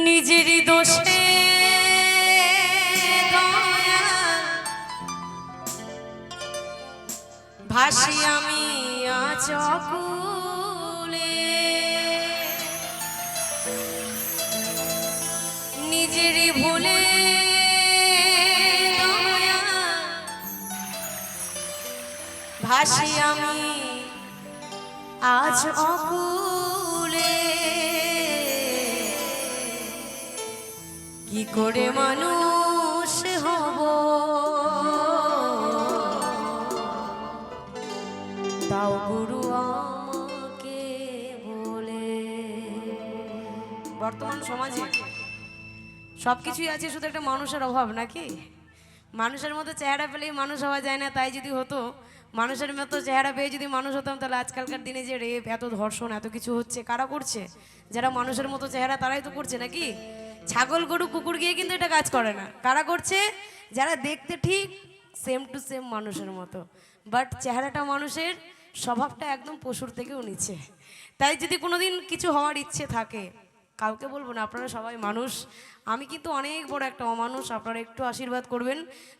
নিজেরই দোষে ভাসি আমি আজ অকুলে, নিজেরই ভুলে ভাসি আমি আজ অকুলে। কি করে মানুষ হব তাও গুরু আমাকে বলে। বর্তমান সমাজে সবকিছুই আছে, শুধু একটা মানুষের অভাব নাকি? মানুষের মতো চেহারা পেলেই মানুষ হওয়া যায় না। তাই যদি হতো মানুষের মতো চেহারা পেয়ে যদি মানুষ হতাম, তাহলে আজকালকার দিনে যে রেপ, এত ধর্ষণ, এত কিছু হচ্ছে, কারা করছে? যারা মানুষের মতো চেহারা তারাই তো করছে নাকি? ছাগল গরু কুকুর গিয়ে কিন্তু এটা কাজ করে না। কারা করছে? যারা দেখতে ঠিক সেম টু সেম মানুষের মতো, বাট চেহারাটা মানুষের, স্বভাবটা একদম পশুর থেকেও নিচে। তাই যদি কোনোদিন কিছু হওয়ার ইচ্ছে থাকে, কাউকে বলবো না, আপনারা সবাই মানুষ, আমি কিন্তু অনেক বড় একটা অমানুষ, আপনারা একটু আশীর্বাদ করবেন।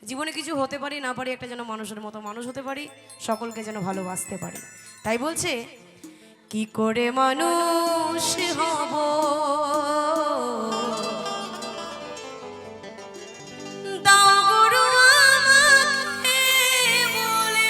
জীবনে কিছু হতে পারি না পারি, একটা যেন মানুষের মতো মানুষ হতে পারি, সকলকে যেন ভালোবাসতে পারি। তাই বলছে কি করে মানুষ হব দাও গুরু আমাকে বলে।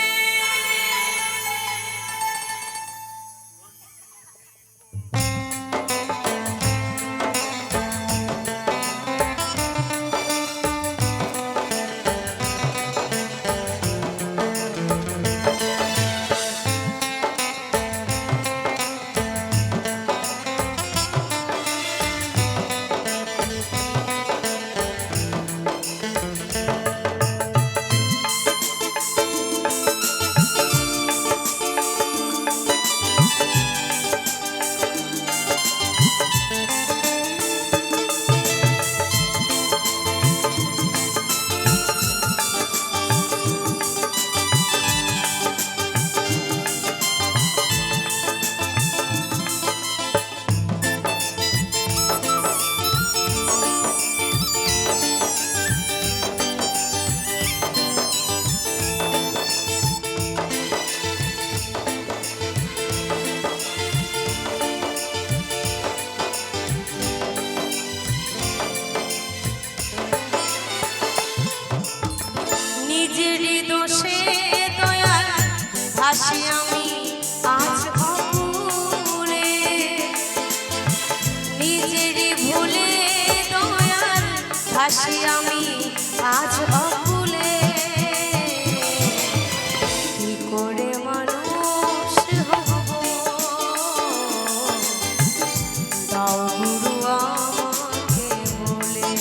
নিজেরই দোষে দয়াল ভাসি আমি আজ অকুলে, নিজেরই ভুলে দয়াল ভাসি আমি আজ অকুলে। কি করে মানুষ হব দাও গুরু আমাকে বলে।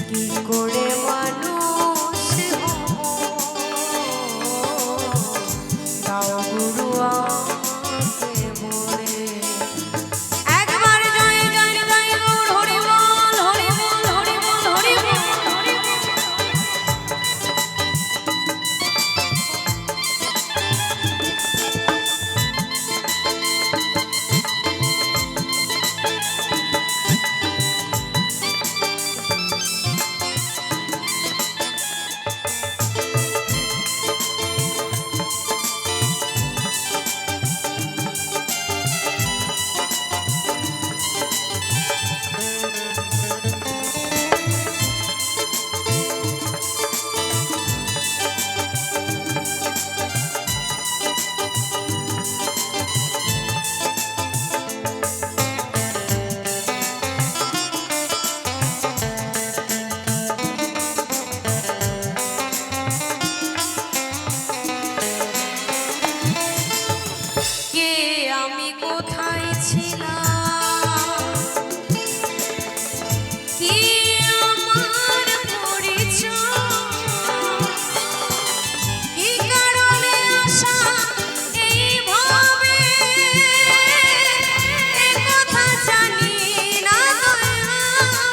কি করে মানুষ হব দাও গুরু আমাকে বলে। একবার জয় জয় জয় গৌর হরি বল, হরি বল, হরি বল, হরি বল, হরি বল। কে আমি কোথায় ছিলাম, কি আমার পরিচয়, কি কারণে আসা এইভাবে, এ কথা জানি না দয়াময়।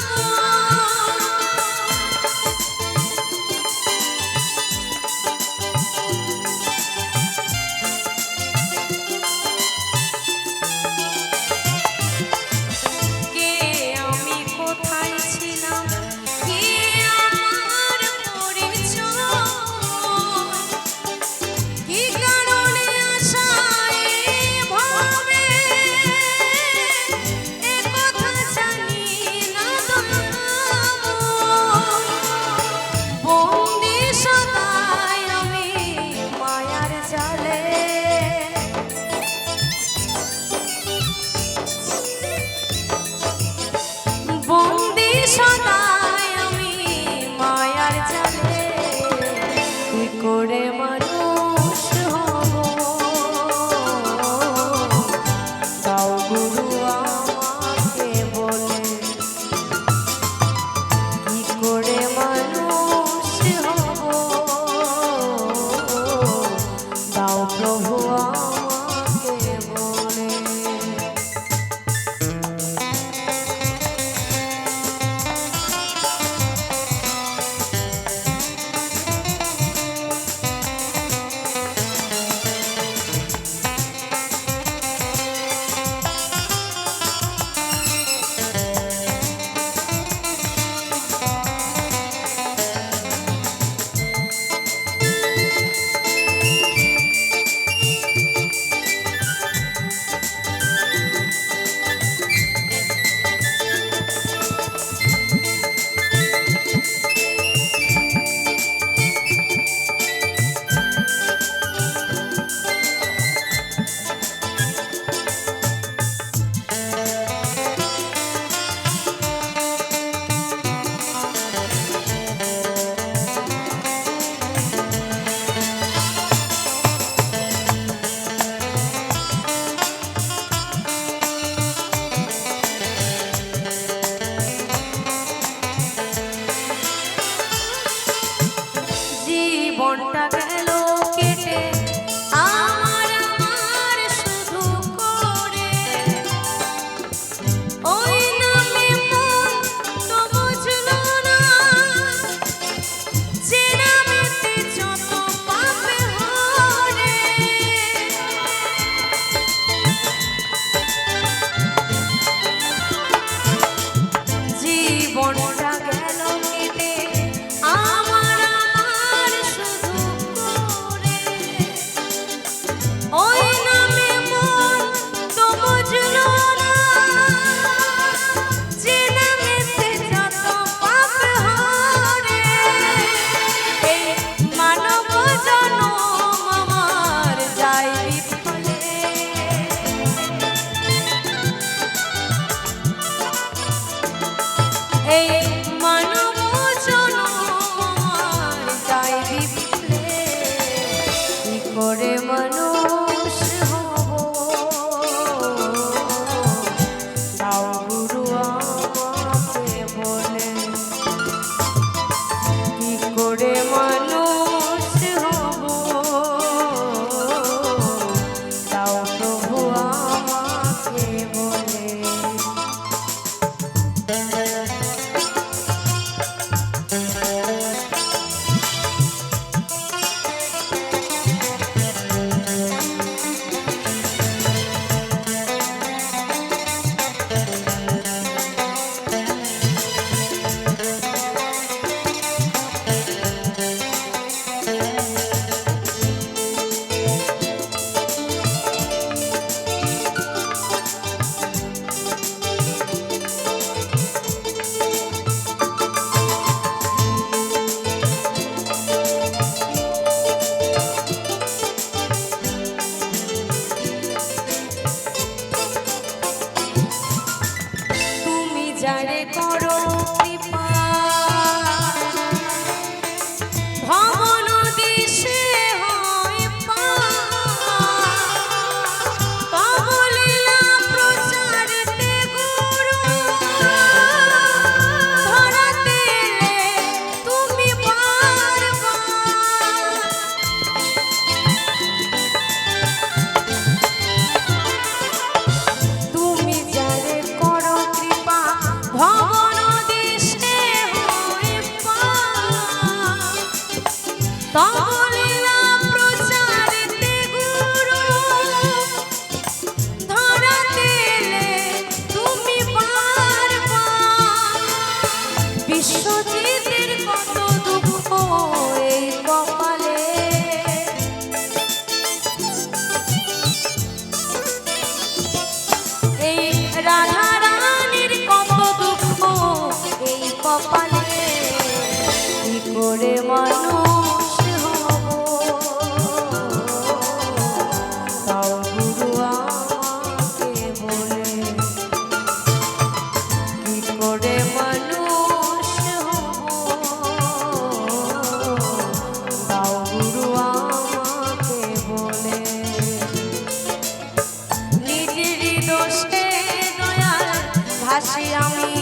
তুমি যারে করো কৃপা ভবন দিশে হয় পার। তব লীলা প্রচারতে গুরু ধরাতে তুমি বারবার। তুমি যারে করো কৃপা ভবন দিশে হয় পার। তব লীলা প্রচারতে গুরু ধরাতে তুমি বারবার। বিশ্বজিতের কত দুঃখ এই কপালে, এই রাধা রানীর কত দুঃখ এই কপালে। কি করে মানুষ হব তাও গুরু আমাকে বলে। কি করে মানুষ হব তাও গুরু আমাকে বলে। নিজেরই দোষে দয়াল ভাসি আমি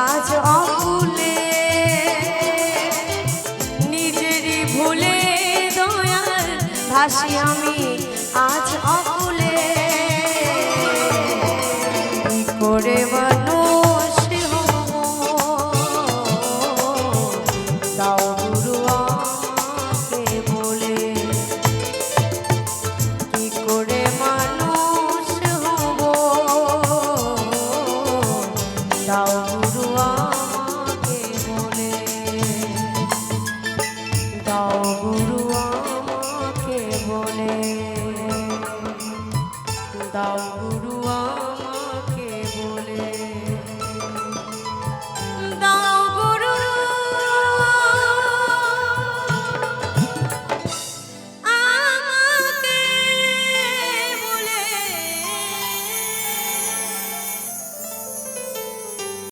আজ অকুলে। নিজেরই ভুলে দয়াল ভাসি আমি আজ অকুলে। কি করে মানুষ হব তাও গুরু আমাকে বলে। কি করে মানুষ হব তাও গুরু আমাকে বলে। তাও গুরু আমাকে বলে। তাও গুরু